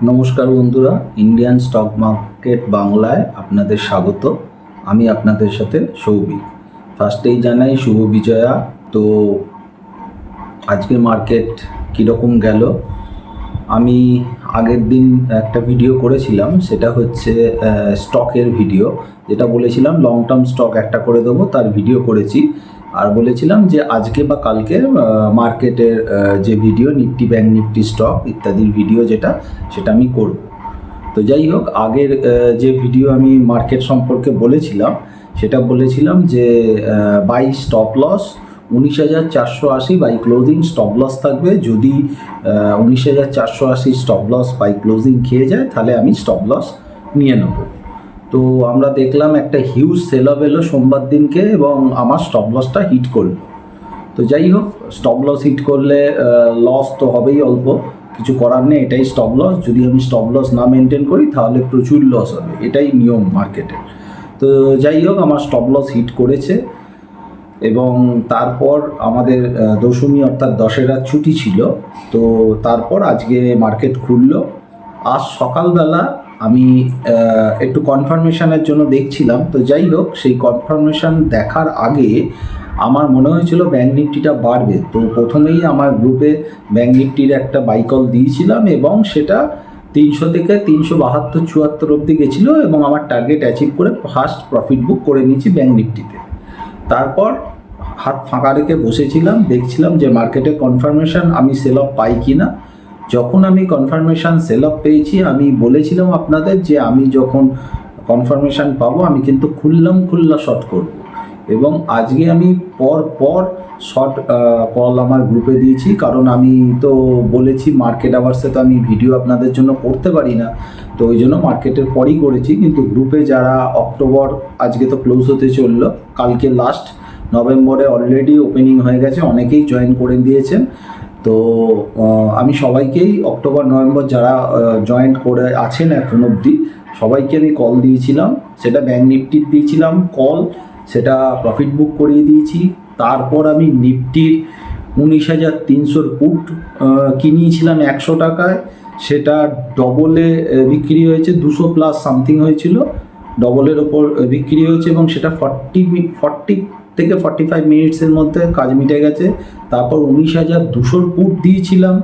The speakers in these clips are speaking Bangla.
নমস্কার বন্ধুরা, ইন্ডিয়ান স্টক মার্কেট বাংলায় আপনাদের স্বাগত। আমি আপনাদের সাথে সৌভিক। ফার্স্টেই জানাই শুভ বিজয়া। তো আজকে মার্কেট কীরকম গেল, আমি আগের দিন একটা ভিডিও করেছিলাম, সেটা হচ্ছে স্টকের ভিডিও, যেটা বলেছিলাম লং টার্ম স্টক একটা করে দেবো, তার ভিডিও করেছি। আর বলেছিলাম যে আজকে বা কালকে মার্কেটের যে video Nifty bank Nifty stock ইত্যাদির ভিডিও সেটা আমি করব। তো যাই হোক, আগের যে ভিডিও আমি মার্কেট সম্পর্কে বলেছিলাম সেটা বলেছিলাম যে by stop loss 19,480 by closing stop loss থাকবে। যদি 19,480 স্টপ লস বাই ক্লোজিং খেয়ে যায় তাহলে আমি স্টপ লস নিয়ে নেব। তো আমরা দেখলাম একটা হিউজ সেল অফ এলো সোমবার দিনকে এবং আমার স্টপ লসটা হিট করলো। তো যাই হোক, স্টপ লস হিট করলে লস তো হবেই, অল্প কিছু করার নেই, এটাই স্টপ লস। যদি আমি স্টপ লস না মেনটেন করি তাহলে প্রচুর লস হবে, এটাই নিয়ম মার্কেটের। তো যাই হোক, আমার স্টপ লস হিট করেছে এবং তারপর আমাদের দশমী অর্থাৎ দশেরা ছুটি ছিল। তো তারপর আজকে মার্কেট খুললো। আজ সকালবেলা আমি একটু কনফার্মেশনের জন্য দেখছিলাম। তো যাই হোক, সেই কনফার্মেশন দেখার আগে আমার মনে হয়েছিল ব্যাঙ্ক নিফটিটা বাড়বে। তো প্রথমেই আমার গ্রুপে ব্যাঙ্ক নিফটির একটা বাই কল দিয়েছিলাম এবং সেটা 300 থেকে 372-74 অবধি গেছিলো এবং আমার টার্গেট অ্যাচিভ করে ফার্স্ট প্রফিট বুক করে নিয়েছি ব্যাঙ্ক নিফটিতে। তারপর হাত ফাঁকা রেখে বসেছিলাম, দেখছিলাম যে মার্কেটে কনফার্মেশন আমি সেল অফ পাই কি না। যখন আমি কনফার্মেশন সেল অফ পেয়েছি, আমি বলেছিলাম আপনাদের যে আমি যখন কনফার্মেশন পাবো আমি কিন্তু খুল্লা শর্ট করব। এবং আজকে আমি পর শর্ট কল আমার গ্রুপে দিয়েছি, কারণ আমি তো বলেছি মার্কেট আওয়ার্সে তো আমি ভিডিও আপনাদের জন্য করতে পারি না, তো ওই জন্য মার্কেটের পরই করেছি। কিন্তু গ্রুপে যারা অক্টোবর আজকে তো ক্লোজ হতে চললো, কালকে লাস্ট, নভেম্বরে অলরেডি ওপেনিং হয়ে গেছে, অনেকেই জয়েন করে দিয়েছেন। তো আমি সবাইকেই অক্টোবর নভেম্বর যারা জয়েন করে আছেন এখন অবধি সবাইকে আমি কল দিয়েছিলাম। সেটা ব্যাঙ্ক নিফটির দিয়েছিলাম কল, সেটা প্রফিট বুক করিয়ে দিয়েছি। তারপর আমি নিফটির 19,300 পুট কিনিয়েছিলাম 100 টাকায়, সেটা ডবলে বিক্রি হয়েছে, 200 প্লাস সামথিং হয়েছিল, ডবলের ওপর বিক্রি হয়েছে এবং সেটা 40 থেকে 45 মিনিটসের মধ্যে কাজ মিটে গেছে। তারপর 19,200 পুট দিয়েছিলাম,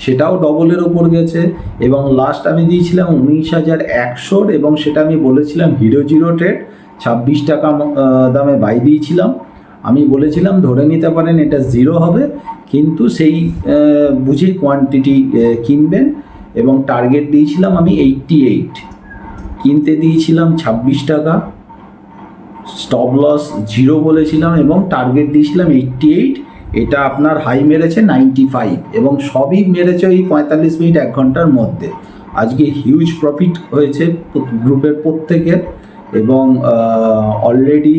সেটাও ডবলের ওপর গেছে। এবং লাস্ট আমি দিয়েছিলাম 19,100 এবং সেটা আমি বলেছিলাম হিরো জিরো ট্রেড, 26 টাকা দামে বাই দিয়েছিলাম। আমি বলেছিলাম ধরে নিতে পারেন এটা জিরো হবে, কিন্তু সেই বুঝেই কোয়ান্টিটি কিনবেন। এবং টার্গেট দিয়েছিলাম আমি 88, কিনতে দিয়েছিলাম 26 টাকা, স্টপ লস জিরো বলেছিলাম এবং টার্গেট দিয়েছিলাম 88। এটা আপনার হাই মেরেছে 95 এবং সবই মেরেছে ওই 45 মিনিট 1 ঘন্টার মধ্যে। আজকে হিউজ প্রফিট হয়েছে গ্রুপের প্রত্যেকের। এবং অলরেডি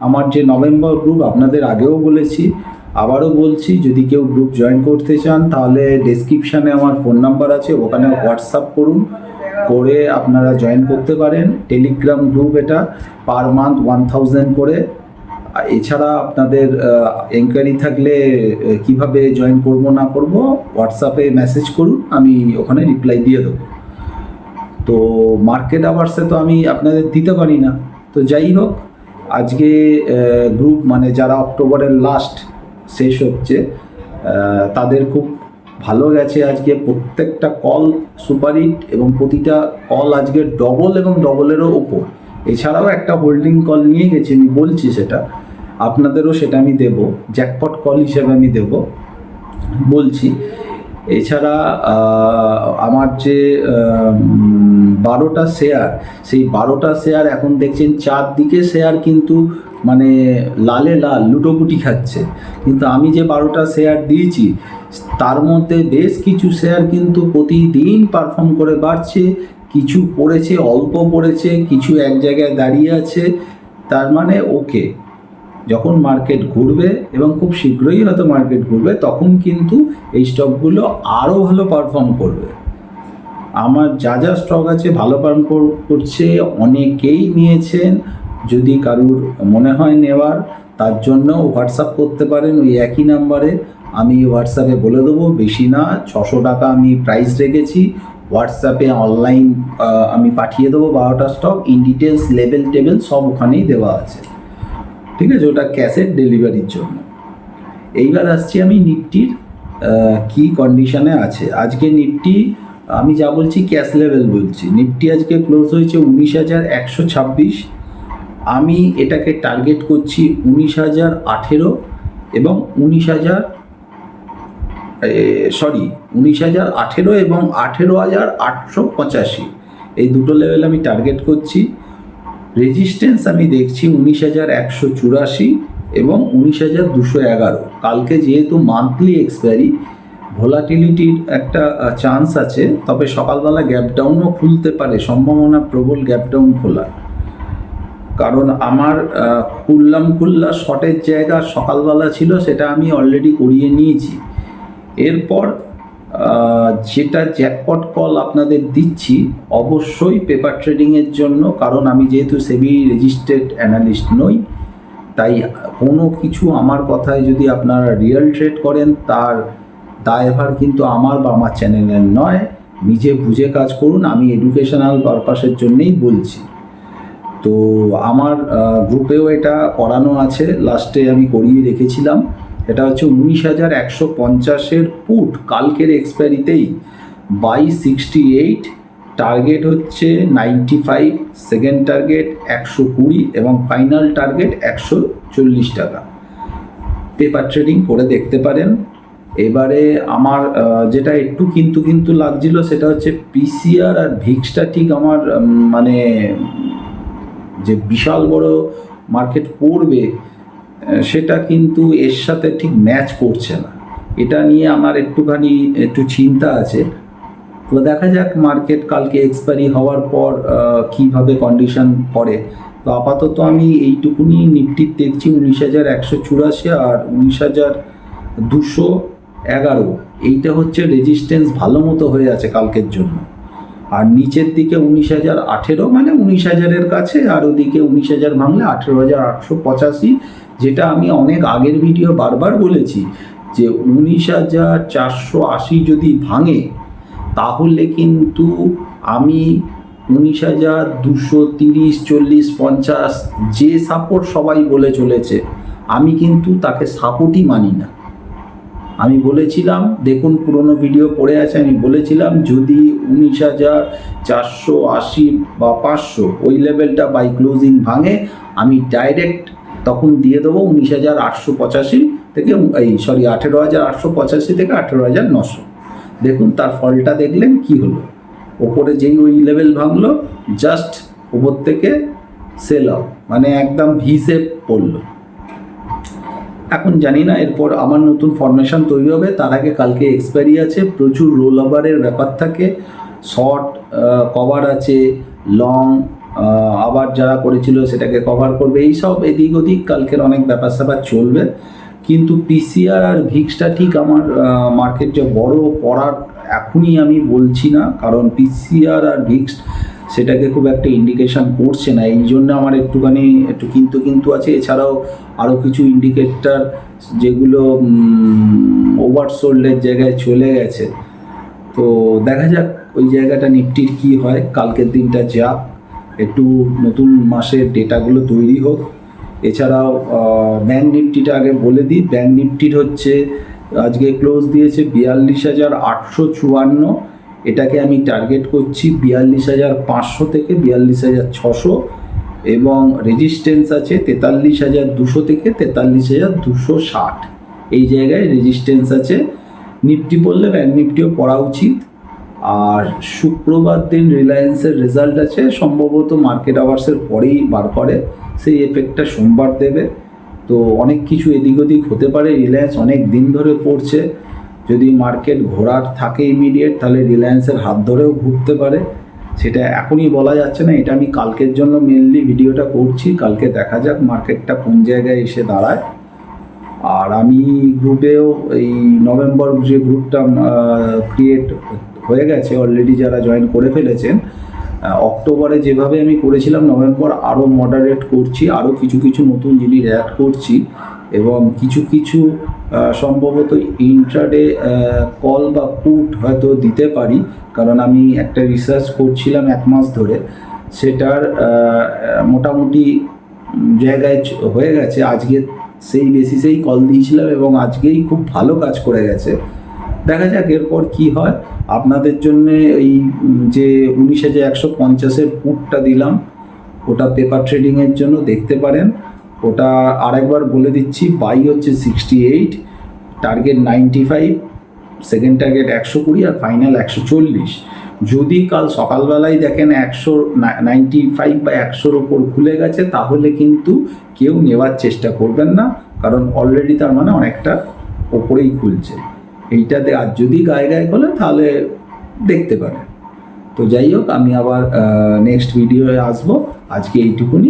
আমার যে নভেম্বর গ্রুপ, আপনাদের আগেও বলেছি, আবারও বলছি, যদি কেউ গ্রুপ জয়েন করতে চান তাহলে ডেসক্রিপশানে আমার ফোন নাম্বার আছে, ওখানে হোয়াটসঅ্যাপ করুন, করে আপনারা জয়েন করতে পারেন। টেলিগ্রাম গ্রুপ, এটা পার মান্থ 1000 করে। এছাড়া আপনাদের এনকোয়ারি থাকলে কিভাবে জয়েন করব না করব হোয়াটসঅ্যাপে মেসেজ করুন, আমি ওখানে রিপ্লাই দিয়ে দেবো। তো মার্কেট আওয়ার্সে তো আমি আপনাদের দিতে পারি না। তো যাই হোক, আজকে গ্রুপ মানে যারা অক্টোবরের লাস্ট শেষ হচ্ছে তাদের খুব ভালো গেছে আজকে। প্রত্যেকটা কল সুপারহিট এবং প্রতিটা কল আজকে ডবল এবং ডবলেরও ওপর। এছাড়াও একটা হোল্ডিং কল নিয়ে গেছি, আমি বলছি সেটা আপনাদেরও, সেটা আমি দেব, জ্যাকপট কল হিসেবে আমি দেব বলছি। এছাড়া আমার যে 12টা শেয়ার, সেই 12টা শেয়ার এখন দেখছেন চারদিকে শেয়ার কিন্তু মানে লালে লাল লুটোপুটি খাচ্ছে। কিন্তু আমি যে 12টা শেয়ার দিয়েছি তার মধ্যে বেশ কিছু শেয়ার কিন্তু প্রতিদিন পারফর্ম করে বাড়ছে, কিছু পড়েছে, অল্প পড়েছে, কিছু এক জায়গায় দাঁড়িয়ে আছে। তার মানে ওকে, যখন মার্কেট ঘুরবে এবং খুব শীঘ্রই হয়তো মার্কেট ঘুরবে, তখন কিন্তু এই স্টকগুলো আরও ভালো পারফর্ম করবে। আমার যা যা স্টক আছে ভালো পারফর্ম করছে, অনেকেই নিয়েছেন। যদি কারুর মনে হয় নেওয়ার, তার জন্য হোয়াটসঅ্যাপ করতে পারেন ওই একই নাম্বারে, আমি হোয়াটসঅ্যাপে বলে দেবো। বেশি না, 600 টাকা আমি প্রাইস রেখেছি, হোয়াটসঅ্যাপে অনলাইন আমি পাঠিয়ে দেবো 12টা stock, in details level table সব ওখানেই দেওয়া আছে, ঠিক আছে, ওটা ক্যাশের ডেলিভারির জন্য। এইবার আসছি আমি নিফটির কি কন্ডিশনে আছে। আজকে নিফটি আমি যা বলছি ক্যাশ লেভেল বলছি। নিফটি আজকে ক্লোজ হয়েছে 19,126। আমি এটাকে টার্গেট করছি 19,018 এবং 19,018 এবং 18,885, এই দুটো লেভেল আমি টার্গেট করছি। রেজিস্ট্যান্স আমি দেখছি 19,184 এবং 19,211। কালকে যেহেতু মান্থলি এক্সপায়ারি, ভোলাটিলিটির একটা চান্স আছে, তবে সকালবেলা গ্যাপ ডাউনও খুলতে পারে, সম্ভাবনা প্রবল গ্যাপ ডাউন খোলার, কারণ আমার খুল্লা শর্টের জায়গা সকালবেলা ছিল, সেটা আমি অলরেডি করিয়ে নিয়েছি। এরপর যেটা জ্যাকপট কল আপনাদের দিচ্ছি অবশ্যই পেপার ট্রেডিংয়ের জন্য, কারণ আমি যেহেতু সেবি রেজিস্টার্ড অ্যানালিস্ট নই, তাই কোনো কিছু আমার কথায় যদি আপনারা রিয়েল ট্রেড করেন তার দায়ভার কিন্তু আমার বা আমার চ্যানেলের নয়, নিজে বুঝে কাজ করুন। আমি এডুকেশনাল পারপাসের জন্যেই বলছি। তো আমার গ্রুপেও এটা করানো আছে, লাস্টে আমি করিয়ে রেখেছিলাম। এটা হচ্ছে 19,150-এর পুট, কালকের এক্সপায়ারিতেই 2268, টার্গেট হচ্ছে 95, সেকেন্ড টার্গেট 120 এবং ফাইনাল টার্গেট 140 টাকা। পেপার ট্রেডিং করে দেখতে পারেন। এবারে আমার যেটা একটু কিন্তু লাগছিল সেটা হচ্ছে পিসিআর আর ভিক্সটা ঠিক আমার মানে যে বিশাল বড় মার্কেট পড়বে সেটা কিন্তু এর সাথে ঠিক ম্যাচ করছে না, এটা নিয়ে আমার একটু চিন্তা আছে। তো দেখা যাক মার্কেট কালকে এক্সপায়ারি হওয়ার পর কিভাবে কন্ডিশন করে। তো আপাতত আমি এইটুকুনি নিফটির দেখছি 19,184 আর 19,211, এইটা হচ্ছে রেজিস্ট্যান্স ভালো মতো হয়ে আছে কালকের জন্য। আর নিচের দিকে 19,018 মানে 19,000-এর কাছে, আর ওদিকে 19,000 ভাঙলে 18,885, যেটা আমি অনেক আগের ভিডিও বারবার বলেছি যে 19,480 যদি ভাঙে তাহলে কিন্তু আমি 19,230, 40, 50 যে সাপোর্ট সবাই বলে চলেছে, আমি কিন্তু তাকে সাপোর্টই মানি না। আমি বলেছিলাম, দেখুন পুরনো ভিডিও পড়ে আছে, আমি বলেছিলাম যদি 19,480 বা 500 ওই লেভেলটা বাই ক্লোজিং ভাঙে, আমি ডাইরেক্ট তখন দিয়ে দেবো 19,885 থেকে 18,885 থেকে 18,900। দেখুন তার ফলটা দেখলেন কি হলো, ওপরে যেই ওই লেভেল ভাঙলো জাস্ট ওপর থেকে সেল আউট, মানে একদম ভি শেপ পড়লো। এখন জানি না এরপর আমার নতুন ফরমেশন তৈরি হবে, তার আগে কালকে এক্সপায়ারি আছে, প্রচুর রোল ওভারের ব্যাপার থাকে, শর্ট কভার আছে, লং আবার যারা করেছিল সেটাকে কভার করবে, এইসব এদিক ওদিক কালকের অনেক ব্যাপার স্যাপার চলবে। কিন্তু পিসিআর আর ভিক্সটা ঠিক আমার মার্কেট যে বড় পড়ার এখনই আমি বলছি না, কারণ পিসিআর আর ভিক্স সেটাকে খুব একটা ইন্ডিকেশন করছে না, এই জন্য আমার একটু কিন্তু আছে। এছাড়াও আরও কিছু ইন্ডিকেটর যেগুলো ওভারসোল্ডের জায়গায় চলে গেছে, তো দেখা যাক ওই জায়গাটা নিফটির কী হয়। কালকের দিনটা যাক, একটু নতুন মাসের ডেটাগুলো তৈরি হোক। এছাড়াও ব্যাঙ্ক নিফটিটা আগে বলে দিই, ব্যাঙ্ক নিফটির হচ্ছে আজকে ক্লোজ দিয়েছে 42,854, এটাকে আমি টার্গেট করছি 42,500 থেকে 42,600, এবং রেজিস্ট্যান্স আছে 43,200 থেকে 43,260, এই জায়গায় রেজিস্ট্যান্স আছে। নিফটি পড়লে ব্যাঙ্ক নিফটিও পড়া উচিত। আর শুক্রবার দিন রিলায়েন্সের রেজাল্ট আছে, সম্ভবত মার্কেট আওয়ার্সের পরেই বার করে, সেই এফেক্টটা সোমবার দেবে। তো অনেক কিছু এদিক ওদিক হতে পারে, রিলায়েন্স অনেক দিন ধরে পড়ছে, যদি মার্কেট ঘোরার থাকে ইমিডিয়েট তাহলে রিলায়েন্সের হাত ধরেও ঘুরতে পারে, সেটা এখনই বলা যাচ্ছে না। এটা আমি কালকের জন্য মেনলি ভিডিওটা করছি, কালকে দেখা যাক মার্কেটটা কোন জায়গায় এসে দাঁড়ায়। আর আমি গ্রুপেও এই নভেম্বর যে গ্রুপটা ক্রিয়েট হয়ে গেছে অলরেডি, যারা জয়েন করে ফেলেছেন অক্টোবরে যেভাবে আমি করেছিলাম নভেম্বর আরও মডারেট করছি, আরও কিছু কিছু নতুন জিনিস অ্যাড করছি এবং কিছু কিছু সম্ভবত ইন্ট্রাডে কল বা পুট হয়তো দিতে পারি, কারণ আমি একটা রিসার্চ করছিলাম 1 মাস ধরে, সেটার মোটামুটি জায়গায় হয়ে গেছে। আজকে সেই বেসিসেই কল দিয়েছিলাম এবং আজকেই খুব ভালো কাজ করে গেছে। দেখা যাক এরপর কি হয়। আপনাদের জন্য এই যে 19,150-এর পুটটা দিলাম, ওটা পেপার ট্রেডিংয়ের জন্য দেখতে পারেন। ওটা আরেকবার বলে দিচ্ছি, বাই হচ্ছে 68, টার্গেট 95, সেকেন্ড টার্গেট 120 আর ফাইনাল 140। যদি কাল সকালবেলায় দেখেন 195 বা 100-র ওপর খুলে গেছে, তাহলে কিন্তু কেউ নেওয়ার চেষ্টা করবেন না, কারণ অলরেডি তার মানে অনেকটা ওপরেই খুলছে এইটাতে। আর যদি গায়ে গায়ে খোলে তাহলে দেখতে পারেন। তো যাই হোক, আমি আবার নেক্সট ভিডিওয়ে আসবো। আজকে এইটুকুনি,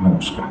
নমস্কার।